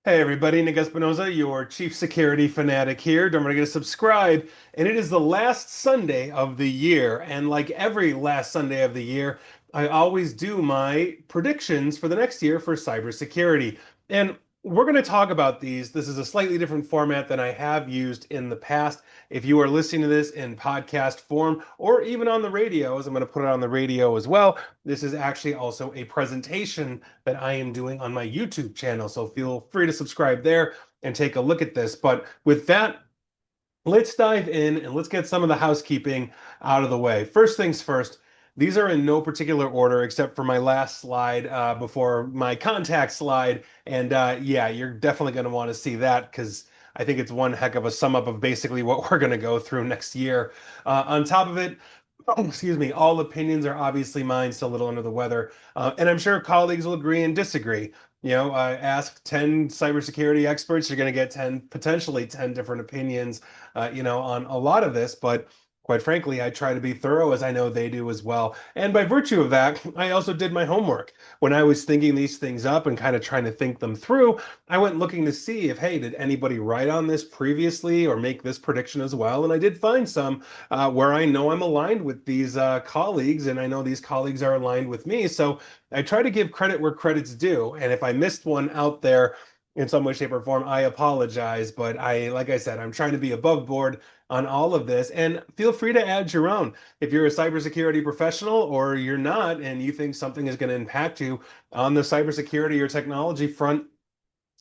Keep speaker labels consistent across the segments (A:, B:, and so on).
A: Hey everybody, Nick Espinoza, your chief security fanatic here. Don't forget to subscribe. And it is the last Sunday of the year. And like every last Sunday of the year, I always do my predictions for the next year for cybersecurity. And we're going to talk about these. This is a slightly different format than I have used in the past. If you are listening to this in podcast form or even on the radio, as I'm going to put it on the radio as well, this is actually also a presentation that I am doing on my YouTube channel. So feel free to subscribe there and take a look at this. But with that, let's dive in and let's get some of the housekeeping out of the way. First things first, these are in no particular order except for my last slide before my contact slide. And yeah, you're definitely going to want to see that because I think it's one heck of a sum up of basically what we're going to go through next year. On top of it, excuse me, all opinions are obviously mine, still a little under the weather. And I'm sure colleagues will agree and disagree. Ask 10 cybersecurity experts, you're going to get 10, potentially 10 different opinions, on a lot of this. But quite frankly, I try to be thorough as I know they do as well. And by virtue of that, I also did my homework. When I was thinking these things up and kind of trying to think them through, I went looking to see if, hey, did anybody write on this previously or make this prediction as well? And I did find some where I know I'm aligned with these colleagues, and I know these colleagues are aligned with me. So I try to give credit where credit's due. And if I missed one out there in some way, shape, or form, I apologize. But like I said, I'm trying to be above board on all of this. And feel free to add your own. If you're a cybersecurity professional or you're not, and you think something is going to impact you on the cybersecurity or technology front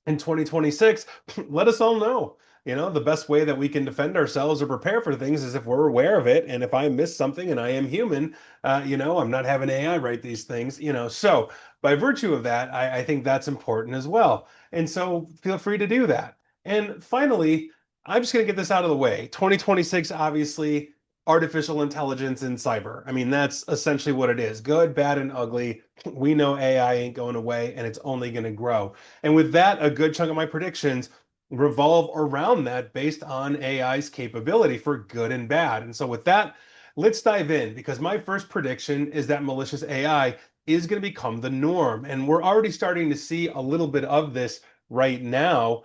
A: in 2026, let us all know. The best way that we can defend ourselves or prepare for things is if we're aware of it. And if I miss something and I am human, I'm not having AI write these things. So by virtue of that, I think that's important as well. And so feel free to do that. And finally, I'm just going to get this out of the way. 2026, obviously, artificial intelligence in cyber. I mean, that's essentially what it is. Good, bad, and ugly. We know AI ain't going away and it's only going to grow. And with that, a good chunk of my predictions revolve around that based on AI's capability for good and bad. And so, with that, let's dive in because my first prediction is that malicious AI is going to become the norm. And we're already starting to see a little bit of this right now,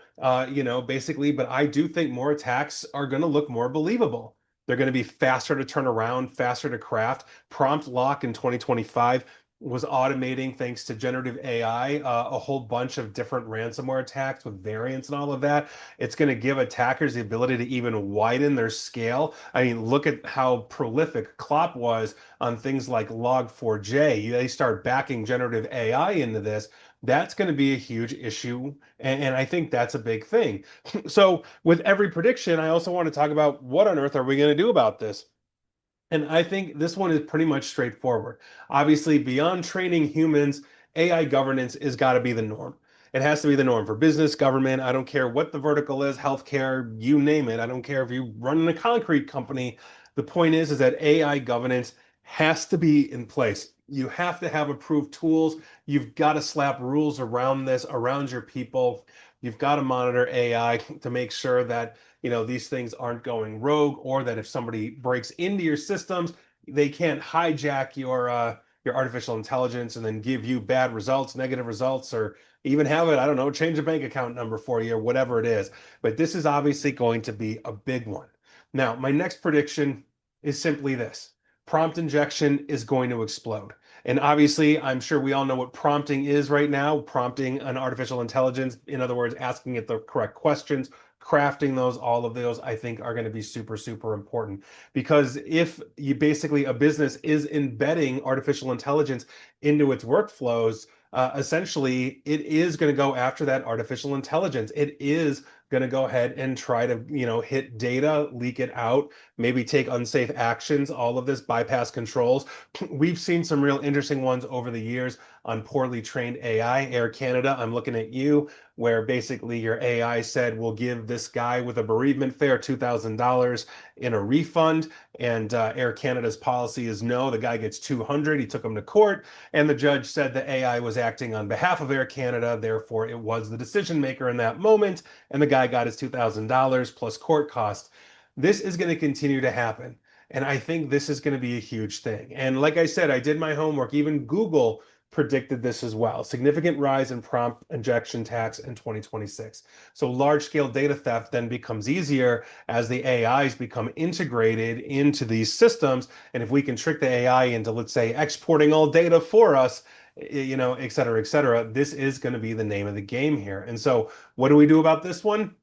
A: basically. But I do think more attacks are going to look more believable. They're going to be faster to turn around, faster to craft. Prompt lock in 2025 was automating, thanks to generative AI, a whole bunch of different ransomware attacks with variants and all of that. It's going to give attackers the ability to even widen their scale. I mean, look at how prolific Clop was on things like Log4j. They start backing generative AI into this. That's going to be a huge issue. And I think that's a big thing. So, with every prediction, I also want to talk about what on earth are we going to do about this? And I think this one is pretty much straightforward. Obviously, beyond training humans, AI governance has got to be the norm. It has to be the norm for business, government. I don't care what the vertical is, healthcare, you name it. I don't care if you run in a concrete company. The point is that AI governance has to be in place. You have to have approved tools. You've got to slap rules around this, around your people. You've got to monitor AI to make sure that these things aren't going rogue, or that if somebody breaks into your systems, they can't hijack your artificial intelligence and then give you bad results, negative results, or even have it, I don't know, change a bank account number for you or whatever it is. But this is obviously going to be a big one. Now, my next prediction is simply this. Prompt injection is going to explode. And obviously, I'm sure we all know what prompting is right now. Prompting an artificial intelligence, in other words, asking it the correct questions, crafting those, all of those, I think are going to be super, super important. Because if you basically, a business is embedding artificial intelligence into its workflows, essentially it is going to go after that artificial intelligence. It is going to go ahead and try to, hit data, leak it out, maybe take unsafe actions, all of this, bypass controls. We've seen some real interesting ones over the years on poorly trained AI. Air Canada, I'm looking at you, where basically your AI said, we'll give this guy with a bereavement fare $2,000 in a refund. And Air Canada's policy is no, the guy gets 200. He took him to court, and the judge said the AI was acting on behalf of Air Canada. Therefore, it was the decision maker in that moment. And the guy got his $2,000 plus court costs. This is going to continue to happen. And I think this is going to be a huge thing. And like I said, I did my homework. Even Google predicted this as well. Significant rise in prompt injection attacks in 2026. So large-scale data theft then becomes easier as the AIs become integrated into these systems. And if we can trick the AI into, let's say, exporting all data for us, et cetera, this is going to be the name of the game here. And so what do we do about this one?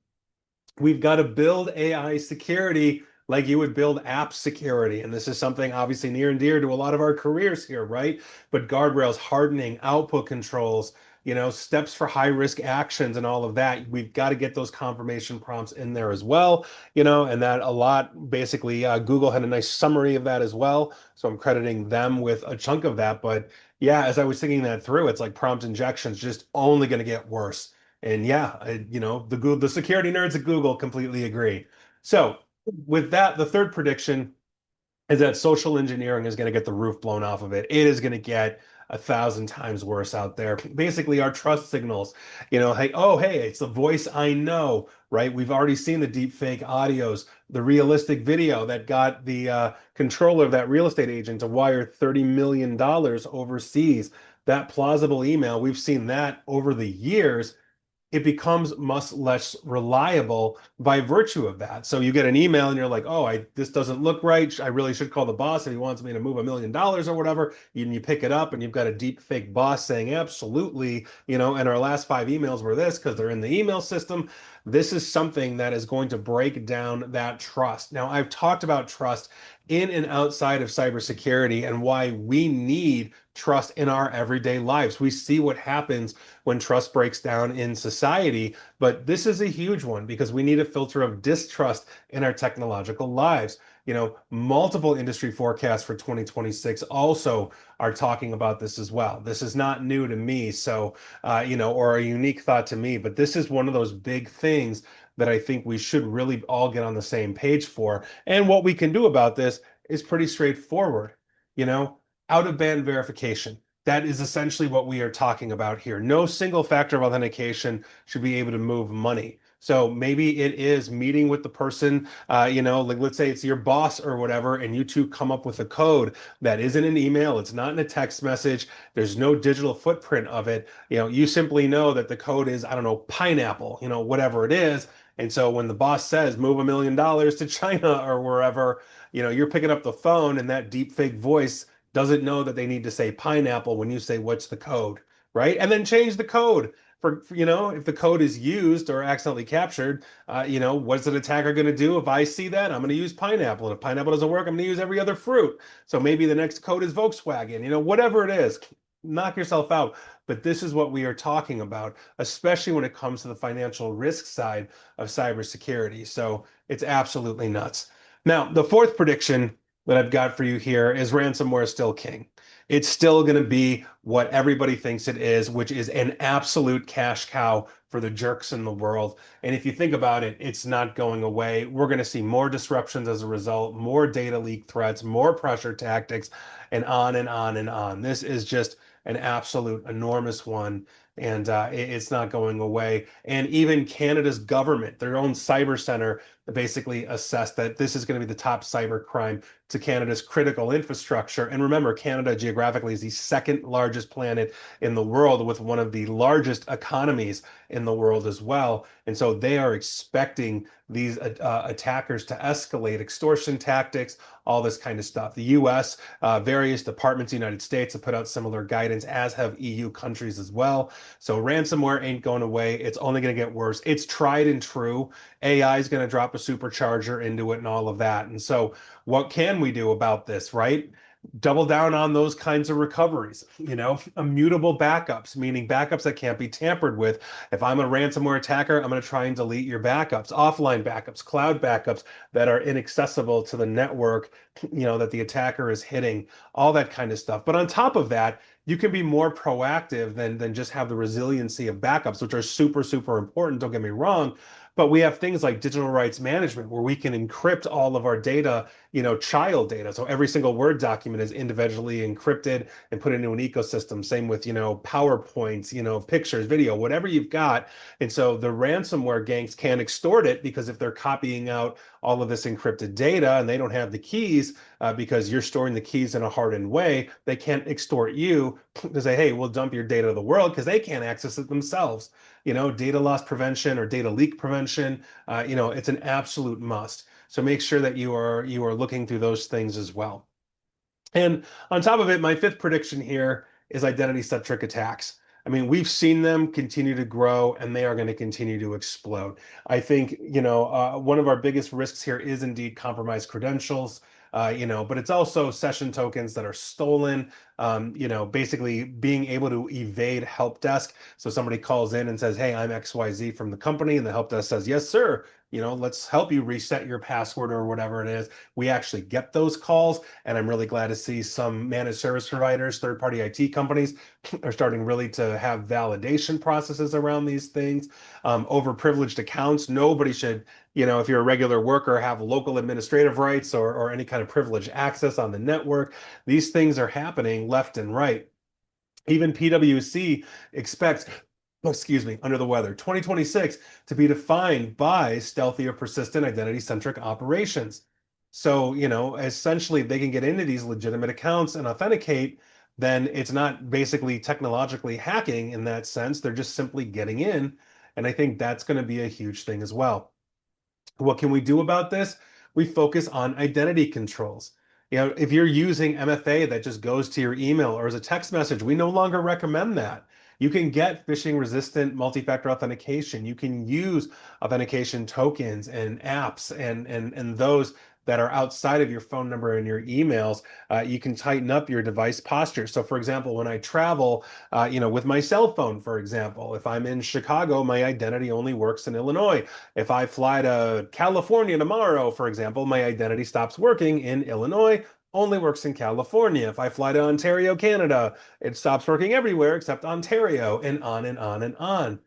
A: We've got to build AI security like you would build app security. And this is something obviously near and dear to a lot of our careers here, right? But guardrails, hardening, output controls, steps for high risk actions and all of that. We've got to get those confirmation prompts in there as well, and that a lot basically Google had a nice summary of that as well. So I'm crediting them with a chunk of that. But yeah, as I was thinking that through, it's like prompt injections just only going to get worse. And yeah, the security nerds at Google completely agree. So with that, the third prediction is that social engineering is going to get the roof blown off of it. It is going to get 1,000 times worse out there. Basically, our trust signals, hey, oh, hey, it's the voice I know, right? We've already seen the deep fake audios, the realistic video that got the controller of that real estate agent to wire $30 million overseas. That plausible email, we've seen that over the years. It becomes much less reliable by virtue of that. So you get an email and you're like, oh, this doesn't look right. I really should call the boss if he wants me to move $1 million or whatever. And you pick it up and you've got a deep fake boss saying, absolutely, and our last 5 emails were this because they're in the email system. This is something that is going to break down that trust. Now, I've talked about trust in and outside of cybersecurity and why we need trust in our everyday lives. We see what happens when trust breaks down in society, but this is a huge one because we need a filter of distrust in our technological lives. Multiple industry forecasts for 2026 also are talking about this as well. This is not new to me, so or a unique thought to me, but this is one of those big things that I think we should really all get on the same page for. And what we can do about this is pretty straightforward. Out of band verification. That is essentially what we are talking about here. No single factor of authentication should be able to move money. So maybe it is meeting with the person, like let's say it's your boss or whatever, and you two come up with a code that isn't an email, it's not in a text message, there's no digital footprint of it. You simply know that the code is, I don't know, pineapple, whatever it is. And so when the boss says move $1 million to China or wherever, you're picking up the phone and that deep fake voice doesn't know that they need to say pineapple when you say what's the code, right? And then change the code for if the code is used or accidentally captured, what's an attacker going to do if I see that? I'm going to use pineapple, and if pineapple doesn't work, I'm going to use every other fruit. So maybe the next code is Volkswagen, whatever it is, knock yourself out. But this is what we are talking about, especially when it comes to the financial risk side of cybersecurity. So it's absolutely nuts. Now, the fourth prediction that I've got for you here is ransomware is still king. It's still going to be what everybody thinks it is, which is an absolute cash cow for the jerks in the world. And if you think about it, it's not going away. We're going to see more disruptions as a result, more data leak threats, more pressure tactics, and on and on and on. This is just an absolute enormous one, and it's not going away. And even Canada's government, their own cyber center, basically assessed that this is going to be the top cyber crime to Canada's critical infrastructure. And remember, Canada geographically is the second largest planet in the world with one of the largest economies in the world as well. And so they are expecting these attackers to escalate extortion tactics, all this kind of stuff. The US, various departments of the United States have put out similar guidance, as have EU countries as well. So ransomware ain't going away. It's only going to get worse. It's tried and true. AI is going to drop a supercharger into it and all of that. And so what can we do about this, right? Double down on those kinds of recoveries, immutable backups, meaning backups that can't be tampered with. If I'm a ransomware attacker, I'm going to try and delete your backups, offline backups, cloud backups that are inaccessible to the network, that the attacker is hitting, all that kind of stuff. But on top of that, you can be more proactive than just have the resiliency of backups, which are super, super important. Don't get me wrong. But we have things like digital rights management where we can encrypt all of our data, child data. So every single Word document is individually encrypted and put into an ecosystem. Same with, PowerPoints, pictures, video, whatever you've got. And so the ransomware gangs can extort it because if they're copying out all of this encrypted data and they don't have the keys because you're storing the keys in a hardened way, they can't extort you to say, hey, we'll dump your data to the world because they can't access it themselves. Data loss prevention or data leak prevention, it's an absolute must. So make sure that you are looking through those things as well. And on top of it, my fifth prediction here is identity-centric attacks. I mean, we've seen them continue to grow and they are going to continue to explode. I think, one of our biggest risks here is indeed compromised credentials, but it's also session tokens that are stolen, basically being able to evade help desk. So somebody calls in and says, hey, I'm XYZ from the company. And the help desk says, yes, sir. Let's help you reset your password or whatever it is. We actually get those calls. And I'm really glad to see some managed service providers, third-party IT companies are starting really to have validation processes around these things. Overprivileged accounts, nobody should, if you're a regular worker, have local administrative rights or any kind of privileged access on the network. These things are happening left and right. Even PwC expects, oh, excuse me, under the weather, 2026 to be defined by stealthy or persistent identity-centric operations. So, essentially, if they can get into these legitimate accounts and authenticate, then it's not basically technologically hacking in that sense. They're just simply getting in. And I think that's going to be a huge thing as well. What can we do about this? We focus on identity controls. If you're using MFA that just goes to your email or as a text message, we no longer recommend that. You can get phishing resistant multi-factor authentication. You can use authentication tokens and apps and those that are outside of your phone number and your emails. You can tighten up your device posture. So for example, when I travel, with my cell phone, for example, if I'm in Chicago, my identity only works in Illinois. If I fly to California tomorrow, for example, my identity stops working in Illinois, only works in California. If I fly to Ontario, Canada, it stops working everywhere except Ontario, and on and on and on.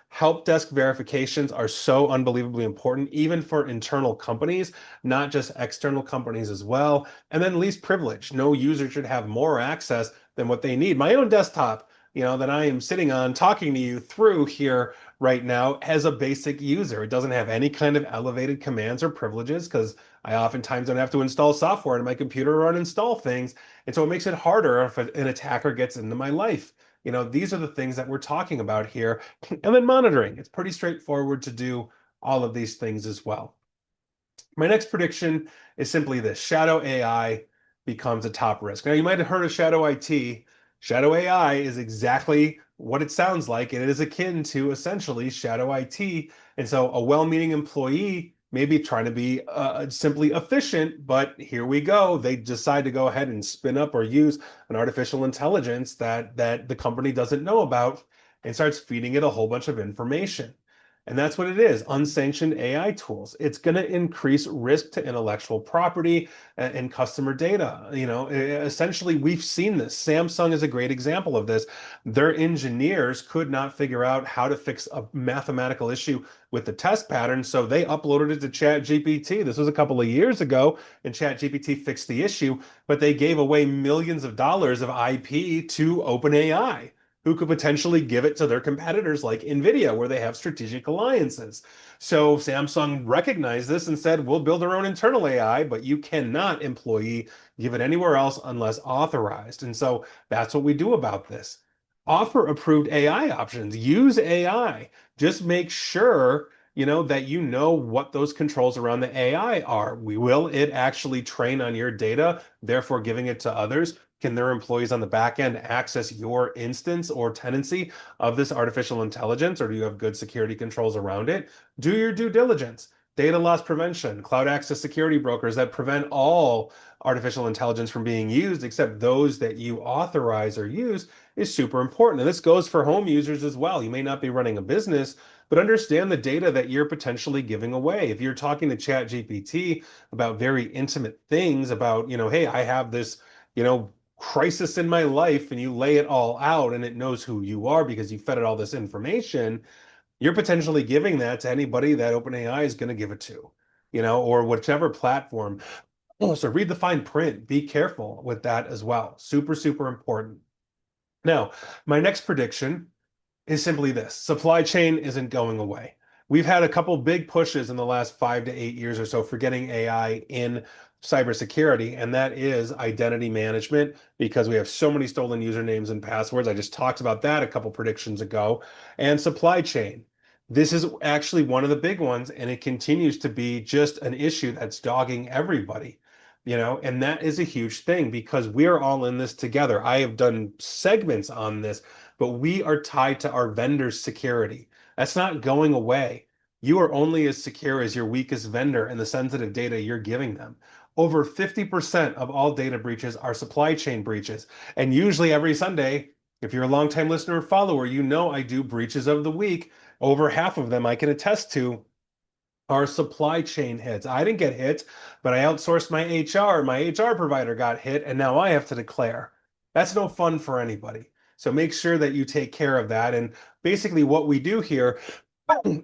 A: Help desk verifications are so unbelievably important, even for internal companies, not just external companies as well. And then least privilege. No user should have more access than what they need. My own desktop, that I am sitting on talking to you through here right now as a basic user. It doesn't have any kind of elevated commands or privileges because I oftentimes don't have to install software in my computer or uninstall things. And so it makes it harder if an attacker gets into my life. These are the things that we're talking about here. And then monitoring. It's pretty straightforward to do all of these things as well. My next prediction is simply this: shadow AI becomes a top risk. Now, you might have heard of shadow IT. Shadow AI is exactly what it sounds like. It is akin to essentially shadow IT. And so a well-meaning employee may be trying to be simply efficient, but here we go. They decide to go ahead and spin up or use an artificial intelligence that the company doesn't know about and starts feeding it a whole bunch of information. And that's what it is, unsanctioned AI tools. It's going to increase risk to intellectual property and customer data. Essentially, we've seen this. Samsung is a great example of this. Their engineers could not figure out how to fix a mathematical issue with the test pattern, so they uploaded it to ChatGPT. This was a couple of years ago, and ChatGPT fixed the issue, but they gave away millions of dollars of IP to OpenAI, who could potentially give it to their competitors like Nvidia, where they have strategic alliances. So Samsung recognized this and said, we'll build our own internal AI, but you cannot, employee, give it anywhere else unless authorized. And so that's what we do about this. Offer approved AI options. Use AI. Just make sure that you know what those controls around the AI are. Will it actually train on your data, therefore giving it to others? Can their employees on the back end access your instance or tenancy of this artificial intelligence, or do you have good security controls around it? Do your due diligence. Data loss prevention, cloud access security brokers that prevent all artificial intelligence from being used except those that you authorize or use is super important. And this goes for home users as well. You may not be running a business, but understand the data that you're potentially giving away. If you're talking to ChatGPT about very intimate things about, hey, I have this, crisis in my life, and you lay it all out and it knows who you are because you fed it all this information, you're potentially giving that to anybody that OpenAI is going to give it to, or whichever platform. Oh, so read the fine print. Be careful with that as well. Super, super important. Now, my next prediction is simply this: supply chain isn't going away. We've had a couple big pushes in the last 5 to 8 years or so for getting AI in cybersecurity, and that is identity management because we have so many stolen usernames and passwords. I just talked about that a couple predictions ago, and supply chain. This is actually one of the big ones, and it continues to be just an issue that's dogging everybody, and that is a huge thing because we're all in this together. I have done segments on this, but we are tied to our vendors' security. That's not going away. You are only as secure as your weakest vendor and the sensitive data you're giving them. Over 50% of all data breaches are supply chain breaches. And usually every Sunday, if you're a longtime listener or follower, you know I do breaches of the week. Over half of them I can attest to are supply chain hits. I didn't get hit, but I outsourced my HR. My HR provider got hit, and now I have to declare. That's no fun for anybody. So make sure that you take care of that. And basically, what we do here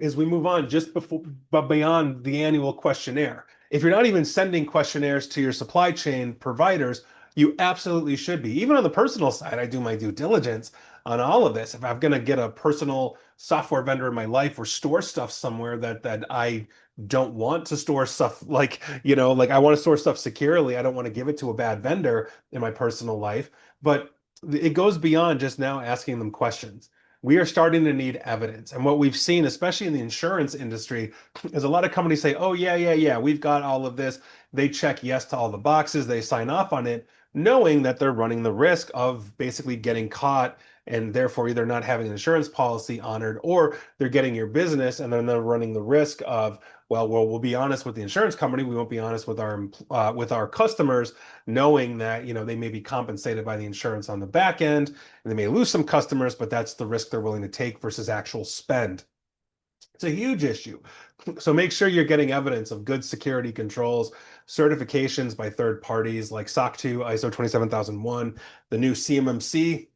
A: is we move on just before, but beyond the annual questionnaire. If you're not even sending questionnaires to your supply chain providers, you absolutely should be. Even on the personal side, I do my due diligence on all of this. If I'm going to get a personal software vendor in my life or store stuff somewhere that I don't want to store stuff like I want to store stuff securely. I don't want to give it to a bad vendor in my personal life, but it goes beyond just now asking them questions. We are starting to need evidence. And what we've seen, especially in the insurance industry, is a lot of companies say, oh, yeah, yeah, yeah, we've got all of this. They check yes to all the boxes, they sign off on it, knowing that they're running the risk of basically getting caught and therefore either not having an insurance policy honored or they're getting your business and then they're running the risk of, well, we'll be honest with the insurance company. We won't be honest with our customers, knowing that they may be compensated by the insurance on the back end and they may lose some customers, but that's the risk they're willing to take versus actual spend. It's a huge issue. So make sure you're getting evidence of good security controls, certifications by third parties like SOC 2, ISO 27001, the new CMMC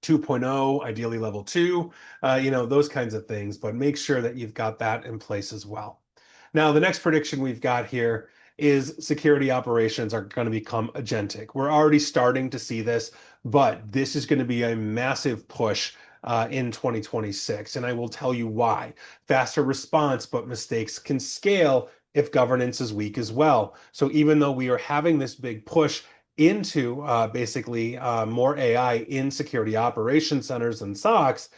A: 2.0, ideally level 2, those kinds of things, but make sure that you've got that in place as well. Now, the next prediction we've got here is security operations are going to become agentic. We're already starting to see this, but this is going to be a massive push in 2026. And I will tell you why. Faster response, but mistakes can scale if governance is weak as well. So even though we are having this big push into basically more AI in security operations centers and SOCs,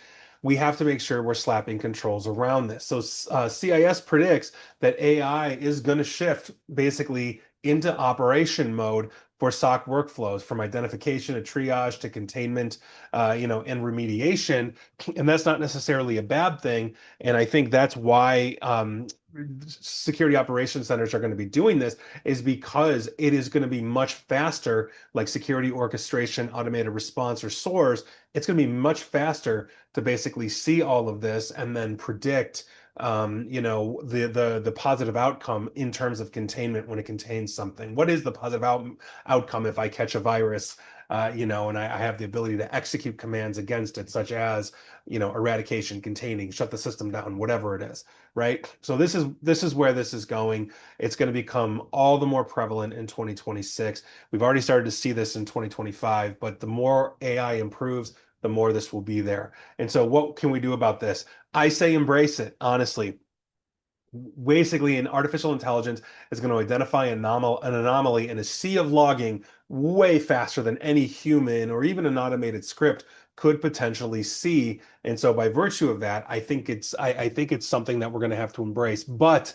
A: we have to make sure we're slapping controls around this. So CIS predicts that AI is going to shift basically into operation mode for SOC workflows, from identification to triage to containment, and remediation. And that's not necessarily a bad thing. And I think that's why security operations centers are going to be doing this, is because it is going to be much faster, like security orchestration, automated response, or SOARs. It's going to be much faster to basically see all of this and then predict the positive outcome in terms of containment when it contains something. What is the positive outcome if I catch a virus, and I have the ability to execute commands against it, such as, eradication, containing, shut the system down, whatever it is, right? So this is where this is going. It's going to become all the more prevalent in 2026. We've already started to see this in 2025, but the more AI improves, the more this will be there. And so what can we do about this? I say embrace it, honestly. Basically, an artificial intelligence is going to identify an anomaly in a sea of logging way faster than any human or even an automated script could potentially see. And so by virtue of that, I think it's something that we're going to have to embrace. But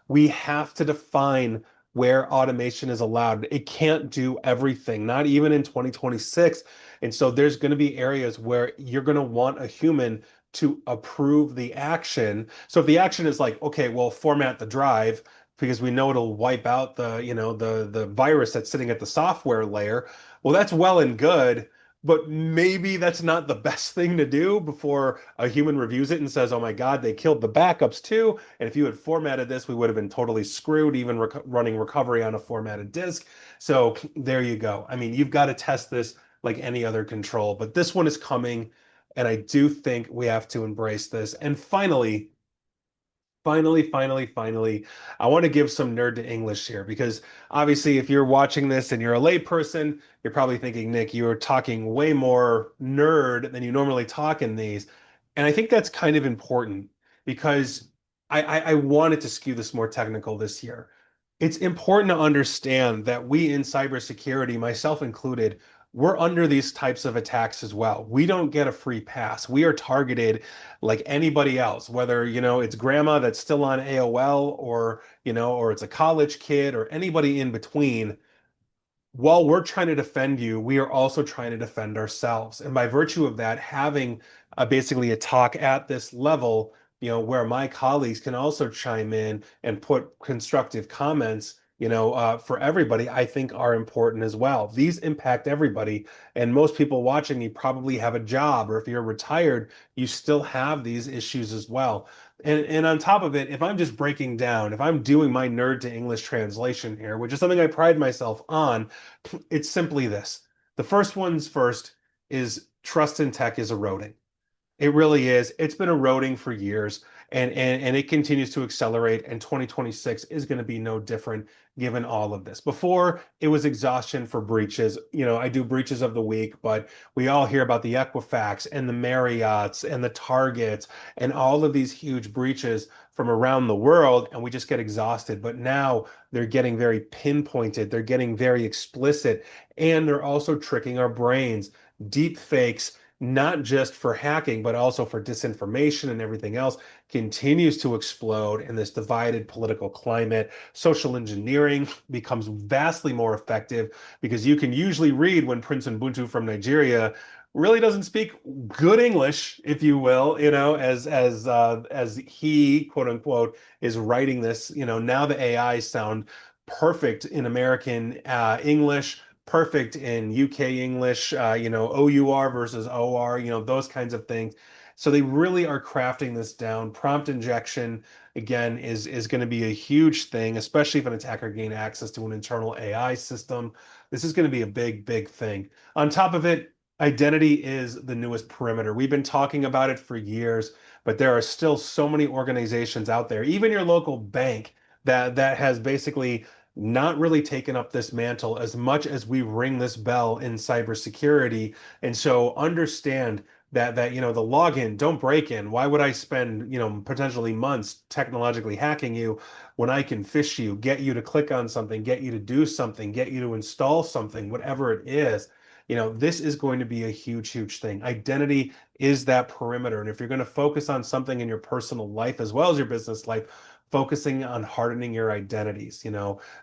A: we have to define where automation is allowed. It can't do everything, not even in 2026. And so there's going to be areas where you're going to want a human to approve the action. So if the action is like, okay, well, format the drive because we know it'll wipe out the virus that's sitting at the software layer. Well, that's well and good, but maybe that's not the best thing to do before a human reviews it and says, "Oh my God, they killed the backups too." And if you had formatted this, we would have been totally screwed, even running recovery on a formatted disk. So there you go. I mean, you've got to test this like any other control, but this one is coming. And I do think we have to embrace this. And finally, I want to give some nerd to English here because obviously, if you're watching this and you're a layperson, you're probably thinking, Nick, you're talking way more nerd than you normally talk in these. And I think that's kind of important because I wanted to skew this more technical this year. It's important to understand that we in cybersecurity, myself included, we're under these types of attacks as well. We don't get a free pass. We are targeted like anybody else, whether, it's grandma that's still on AOL or, or it's a college kid or anybody in between. While we're trying to defend you, we are also trying to defend ourselves. And by virtue of that, having basically a talk at this level, where my colleagues can also chime in and put constructive comments, for everybody, I think are important as well. These impact everybody. And most people watching me probably have a job, or if you're retired, you still have these issues as well. And on top of it, if I'm just breaking down, if I'm doing my nerd to English translation here, which is something I pride myself on, it's simply this. The first one's first is trust in tech is eroding. It really is. It's been eroding for years and it continues to accelerate. And 2026 is going to be no different given all of this. Before it was exhaustion for breaches. I do breaches of the week, but we all hear about the Equifax and the Marriotts and the Targets and all of these huge breaches from around the world, and we just get exhausted. But now they're getting very pinpointed, they're getting very explicit, and they're also tricking our brains. Deep fakes, not just for hacking, but also for disinformation and everything else, continues to explode in this divided political climate. Social engineering becomes vastly more effective because you can usually read when Prince Ubuntu from Nigeria really doesn't speak good English, if you will, as he, quote unquote, is writing this. Now the AI sound perfect in American English, perfect in UK English, OUR versus OR, those kinds of things. So they really are crafting this down. Prompt injection, again, is going to be a huge thing, especially if an attacker gain access to an internal AI system. This is going to be a big, big thing. On top of it, identity is the newest perimeter. We've been talking about it for years, but there are still so many organizations out there, even your local bank, that has basically not really taken up this mantle as much as we ring this bell in cybersecurity. And so understand that the login, don't break in. Why would I spend, potentially months technologically hacking you when I can phish you, get you to click on something, get you to do something, get you to install something, whatever it is. This is going to be a huge, huge thing. Identity is that perimeter. And if you're going to focus on something in your personal life as well as your business life, focusing on hardening your identities,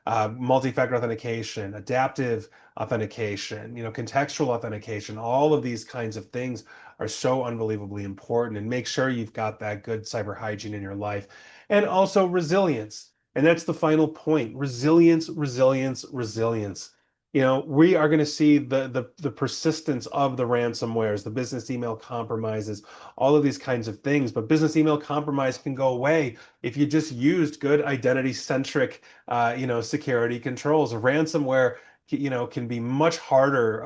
A: multi-factor authentication, adaptive authentication, contextual authentication, all of these kinds of things are so unbelievably important. And make sure you've got that good cyber hygiene in your life. And also resilience. And that's the final point. Resilience, resilience, resilience. We are going to see the persistence of the ransomwares, the business email compromises, all of these kinds of things. But business email compromise can go away if you just used good identity centric, security controls. Ransomware, can be much harder,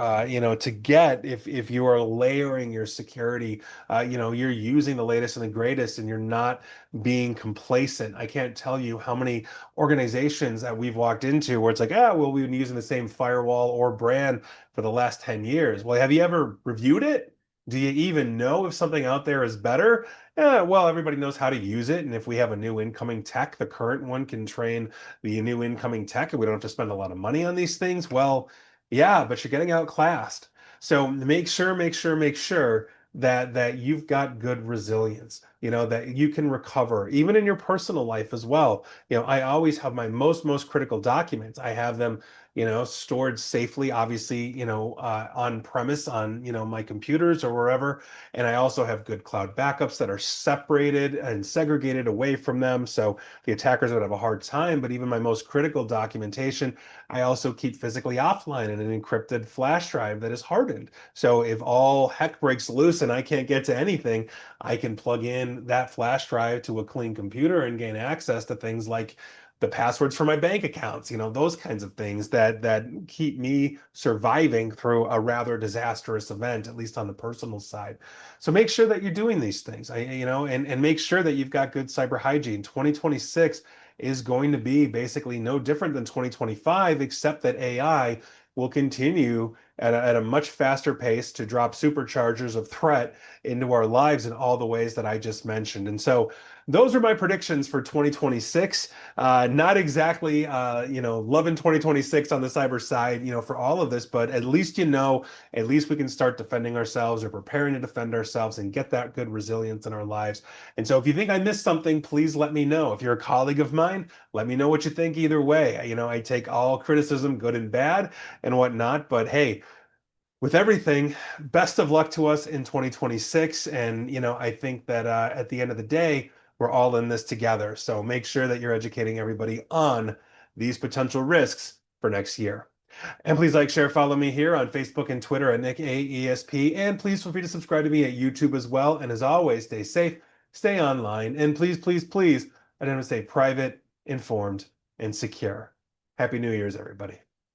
A: to get if you are layering your security. You're using the latest and the greatest, and you're not being complacent. I can't tell you how many organizations that we've walked into where it's like, well, we've been using the same firewall or brand for the last 10 years. Well, have you ever reviewed it? Do you even know if something out there is better? Yeah, well, everybody knows how to use it. And if we have a new incoming tech, the current one can train the new incoming tech, and we don't have to spend a lot of money on these things. Well, yeah, but you're getting outclassed. So make sure that you've got good resilience, that you can recover, even in your personal life as well. I always have my most critical documents. I have them, stored safely, obviously, on premise on, my computers or wherever. And I also have good cloud backups that are separated and segregated away from them. So the attackers would have a hard time. But even my most critical documentation, I also keep physically offline in an encrypted flash drive that is hardened. So if all heck breaks loose and I can't get to anything, I can plug in that flash drive to a clean computer and gain access to things like the passwords for my bank accounts, those kinds of things that keep me surviving through a rather disastrous event, at least on the personal side. So make sure that you're doing these things, and make sure that you've got good cyber hygiene. 2026 is going to be basically no different than 2025, except that AI will continue at a much faster pace to drop superchargers of threat into our lives in all the ways that I just mentioned. And so those are my predictions for 2026. Not exactly, loving 2026 on the cyber side, for all of this, but at least we can start defending ourselves or preparing to defend ourselves and get that good resilience in our lives. And so if you think I missed something, please let me know. If you're a colleague of mine, let me know what you think either way. I take all criticism, good and bad and whatnot, but hey, with everything, best of luck to us in 2026. And, I think that at the end of the day, we're all in this together. So make sure that you're educating everybody on these potential risks for next year. And please like, share, follow me here on Facebook and Twitter at Nick AESP. And please feel free to subscribe to me at YouTube as well. And as always, stay safe, stay online, and please, please, please, I don't want to stay private, informed, and secure. Happy New Year's, everybody.